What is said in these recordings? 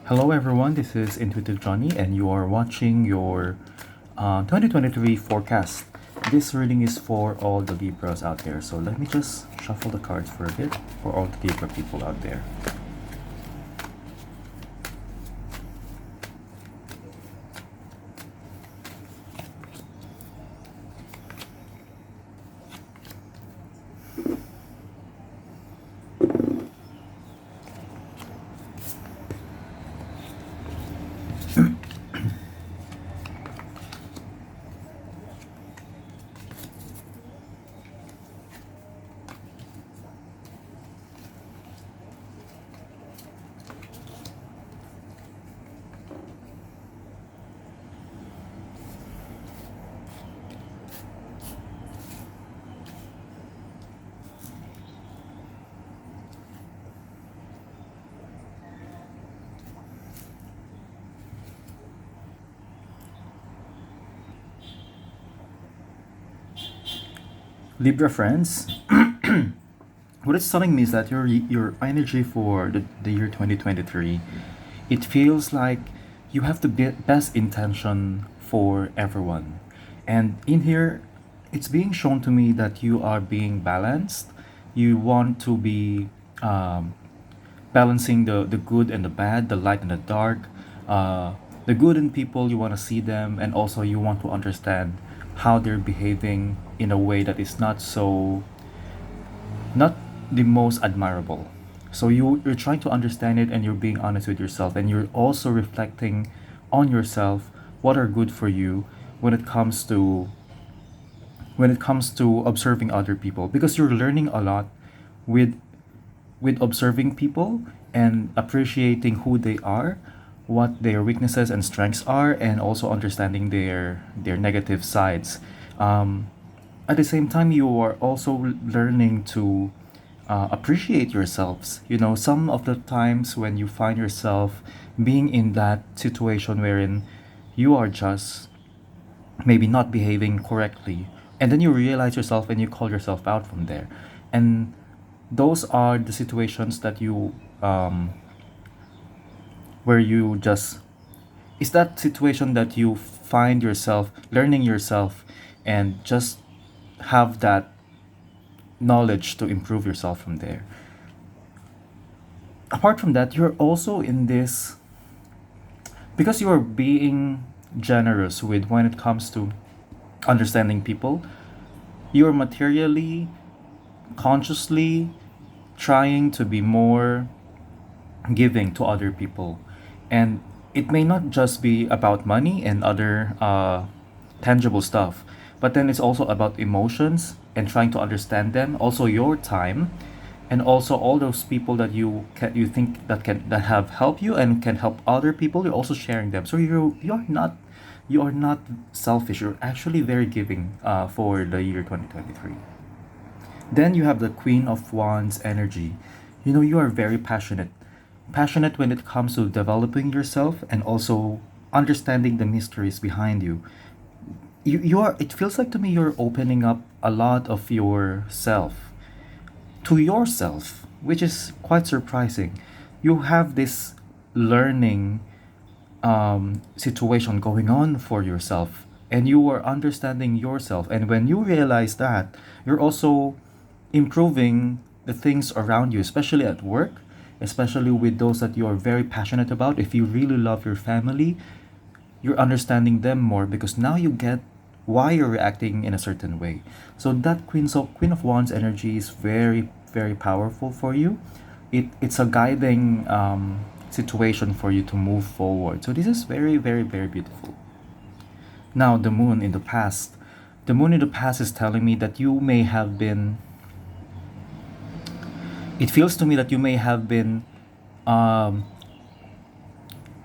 Hello everyone, this is Intuitive Johnny and you are watching your 2023 forecast. This reading is for all the Libras out there. So let me just shuffle the cards for a bit for all the Libra people out there. Libra friends, what it's telling me is that your energy for the year 2023, it feels like you have the best intention for everyone. And in here, it's being shown to me that you are being balanced. You want to be balancing the good and the bad, the light and the dark, the good in people, you want to see them, and also you want to understand how they're behaving in a way that is not the most admirable. So you're trying to understand it and you're being honest with yourself and you're also reflecting on yourself what are good for you when it comes to observing other people, because you're learning a lot with observing people and appreciating who they are, what their weaknesses and strengths are, and also understanding their negative sides. Um, at the same time, you are also learning to appreciate yourselves. You know, some of the times when you find yourself being in that situation wherein you are just maybe not behaving correctly, and then you realize yourself and you call yourself out from there. And those are the situations that you where you just is that situation that you find yourself learning yourself and just have that knowledge to improve yourself from there. Apart from that, you're also in this because you are being generous with when it comes to understanding people. You're materially, consciously trying to be more giving to other people. And it may not just be about money and other tangible stuff, but then it's also about emotions and trying to understand them, also your time, and also all those people that you think that have helped you and can help other people. You're also sharing them. So you are not selfish. You're actually very giving for the year 2023. Then you have the Queen of Wands energy. You know, you are very passionate. Passionate when it comes to developing yourself and also understanding the mysteries behind you. You are it feels like to me you're opening up a lot of yourself to yourself, which is quite surprising. You have this learning situation going on for yourself, and you are understanding yourself. And when you realize that, you're also improving the things around you, especially at work, especially with those that you are very passionate about. If you really love your family, you're understanding them more because now you get why you're reacting in a certain way. So that Queen of Wands energy is very very powerful for you. It's a guiding situation for you to move forward. So this is very very very beautiful. Now the Moon in the past. The Moon in the past is telling me that you may have been. It feels to me that you may have been um,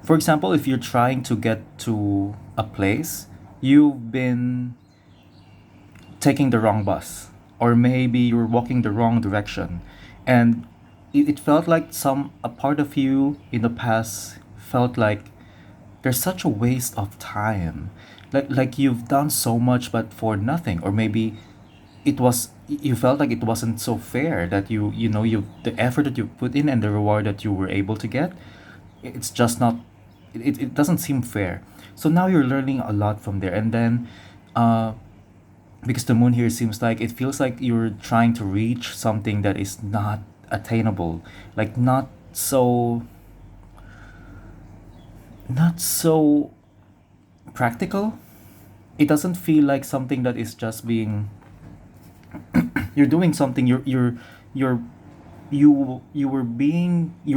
for example, if you're trying to get to a place, you've been taking the wrong bus, or maybe you're walking the wrong direction, and it felt like some a part of you in the past felt like there's such a waste of time, like you've done so much but for nothing, or maybe you felt like it wasn't so fair that you know you the effort that you put in and the reward that you were able to get, it's just not, it doesn't seem fair. So now you're learning a lot from there. And then uh, because the moon here seems like it feels like you're trying to reach something that is not attainable, like not so practical. It doesn't feel like something that is just being, you're doing something, you're you're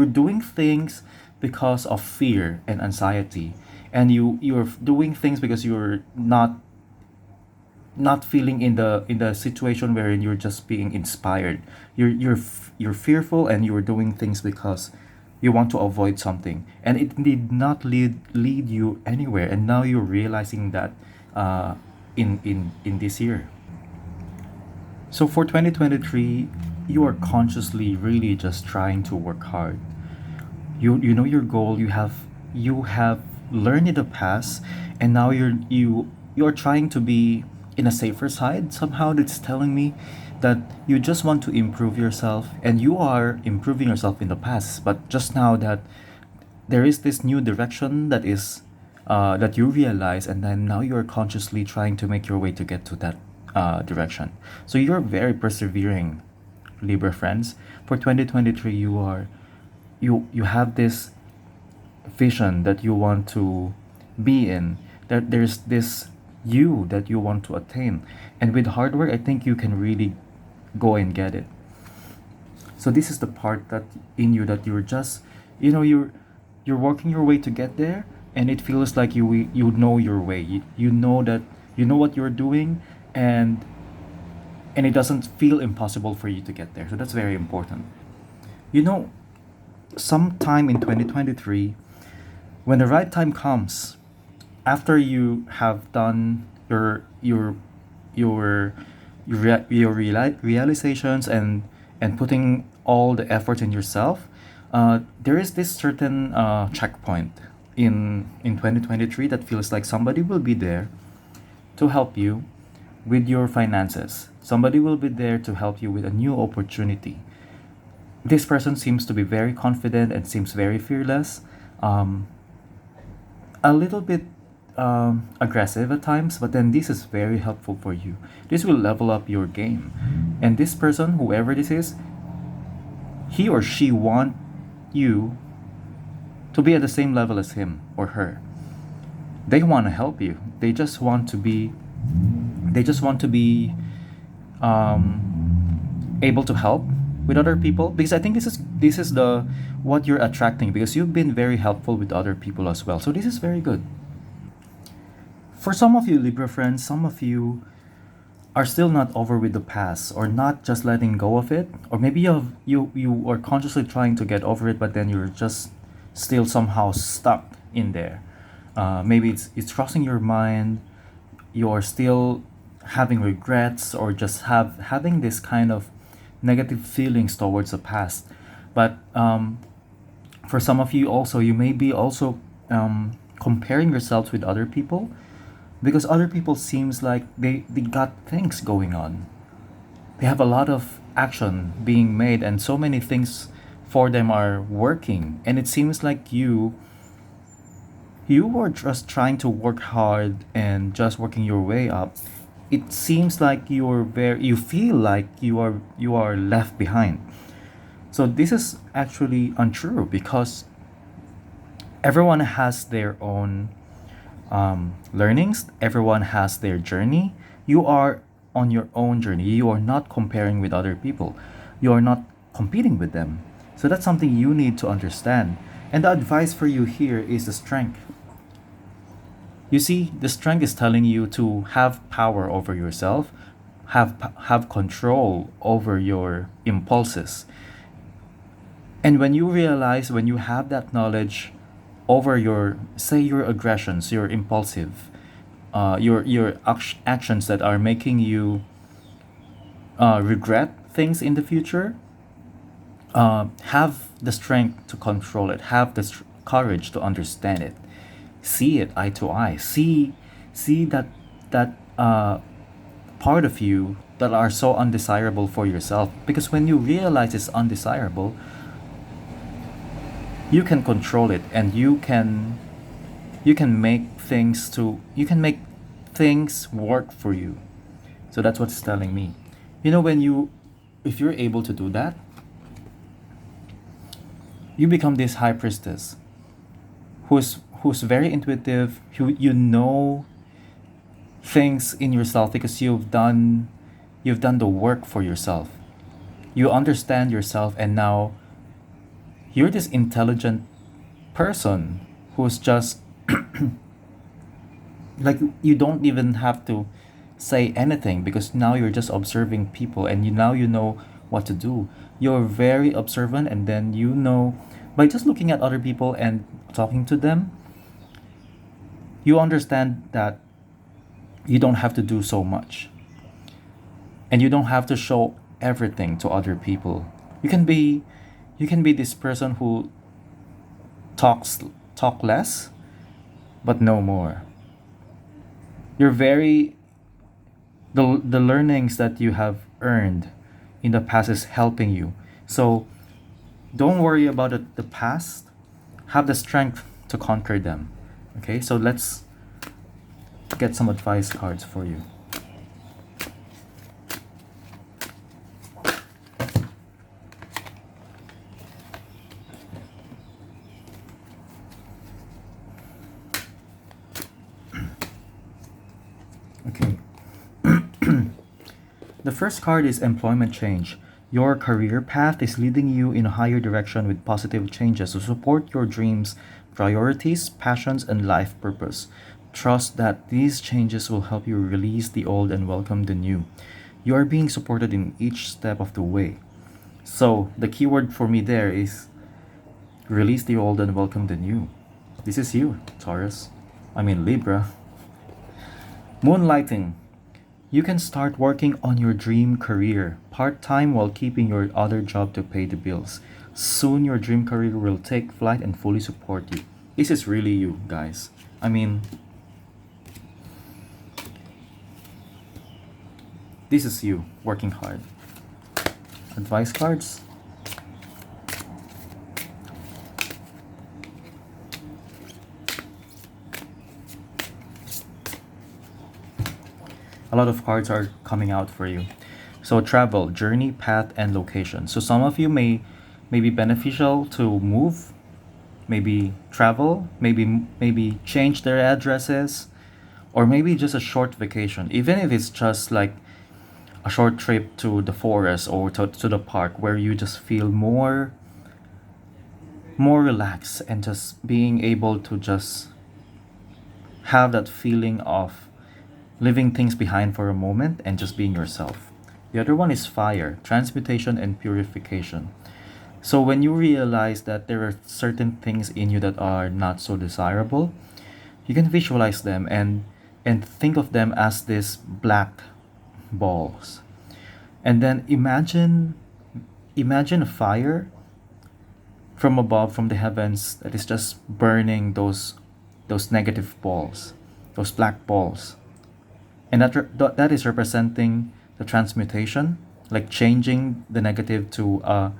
doing things because of fear and anxiety, and you're doing things because you're not feeling in the situation wherein you're just being inspired. You're fearful, and you're doing things because you want to avoid something, and it did not lead you anywhere, and now you're realizing that in this year. So for 2023, you are consciously really just trying to work hard. You know your goal. You have learned in the past, and now you're trying to be in a safer side. Somehow that's telling me that you just want to improve yourself, and you are improving yourself in the past, but just now that there is this new direction that is that you realize, and then now you're consciously trying to make your way to get to that direction. So you're very persevering, Libra friends. For 2023, you have this vision that you want to be in, that there's this you that you want to attain, and with hard work I think you can really go and get it. So this is the part that in you that you're just, you're working your way to get there, and it feels like you know your way. You know that you know what you're doing, and it doesn't feel impossible for you to get there. So that's very important. You know, sometime in 2023, when the right time comes, after you have done your realizations, and putting all the effort in yourself, there is this certain checkpoint in 2023 that feels like somebody will be there to help you with your finances. Somebody will be there to help you with a new opportunity. This person seems to be very confident and seems very fearless, um, a little bit aggressive at times, but then this is very helpful for you. This will level up your game. And this person, whoever this is, he or she want you to be at the same level as him or her. They want to help you. They just want to be able to help with other people, because I think this is the what you're attracting, because you've been very helpful with other people as well. So this is very good. For some of you Libra friends, some of you are still not over with the past, or not just letting go of it, or maybe you are consciously trying to get over it, but then you're just still somehow stuck in there. Maybe it's crossing your mind. You're still having regrets, or just having this kind of negative feelings towards the past. But for some of you also, you may be also comparing yourselves with other people, because other people seems like they got things going on. They have a lot of action being made, and so many things for them are working, and it seems like you were just trying to work hard and just working your way up. It seems like you feel like you are left behind. So this is actually untrue, because everyone has their own learnings. Everyone has their journey. You are on your own journey. You are not comparing with other people. You are not competing with them. So that's something you need to understand. And the advice for you here is the strength. You see, the strength is telling you to have power over yourself, have control over your impulses. And when you realize, when you have that knowledge over your aggressions, your impulsive, your actions that are making you regret things in the future, have the strength to control it. Have the courage to understand it. See it eye to eye. See that part of you that are so undesirable for yourself. Because when you realize it's undesirable, you can control it, and you can make things work for you. So that's what it's telling me. You know, when you if you're able to do that, you become this high priestess who's very intuitive, who you know things in yourself because you've done the work for yourself. You understand yourself, and now you're this intelligent person who's just like, you don't even have to say anything because now you're just observing people, and you know what to do. You're very observant, and then you know, by just looking at other people and talking to them, you understand that you don't have to do so much, and you don't have to show everything to other people. You can be this person who talks talk less but no more. You're very The learnings that you have earned in the past is helping you. So don't worry about the past. Have the strength to conquer them. Okay, so let's get some advice cards for you. Okay. The first card is employment change. Your career path is leading you in a higher direction with positive changes to support your dreams, priorities, passions, and life purpose. Trust that these changes will help you release the old and welcome the new. You are being supported in each step of the way. So, the keyword for me there is release the old and welcome the new. This is you, Taurus. I mean, Libra. Moonlighting. You can start working on your dream career part time while keeping your other job to pay the bills. Soon, your dream career will take flight and fully support you. This is really you, guys. I mean, this is you working hard. Advice cards. A lot of cards are coming out for you. So travel, journey, path, and location. So some of you may be beneficial to move, maybe travel, maybe change their addresses, or maybe just a short vacation. Even if it's just like a short trip to the forest or to the park where you just feel more relaxed and just being able to just have that feeling of leaving things behind for a moment and just being yourself. The other one is fire, transmutation and purification. So when you realize that there are certain things in you that are not so desirable, you can visualize them and think of them as these black balls. And then imagine a fire from above, from the heavens, that is just burning those negative balls, those black balls. And that is representing the transmutation, like changing the negative to a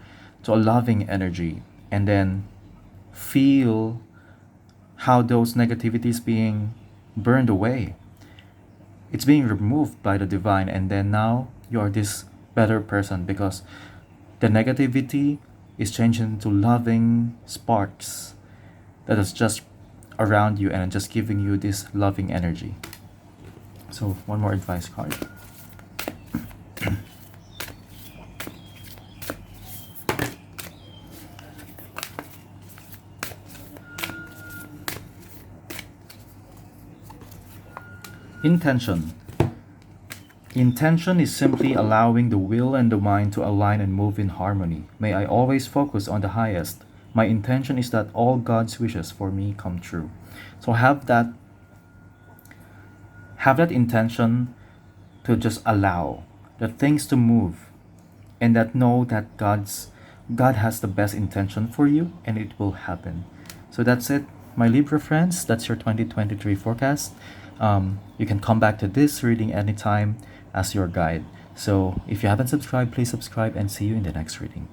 loving energy, and then feel how those negativities being burned away. It's being removed by the divine, and then now you are this better person because the negativity is changing into loving sparks that is just around you and just giving you this loving energy. So one more advice card. Intention. Intention is simply allowing the will and the mind to align and move in harmony. May I always focus on the highest. My intention is that all God's wishes for me come true. So have that intention to just allow the things to move, and that know that God has the best intention for you, and it will happen. So that's it, my Libra friends. That's your 2023 forecast. You can come back to this reading anytime as your guide. So if you haven't subscribed, please subscribe, and see you in the next reading.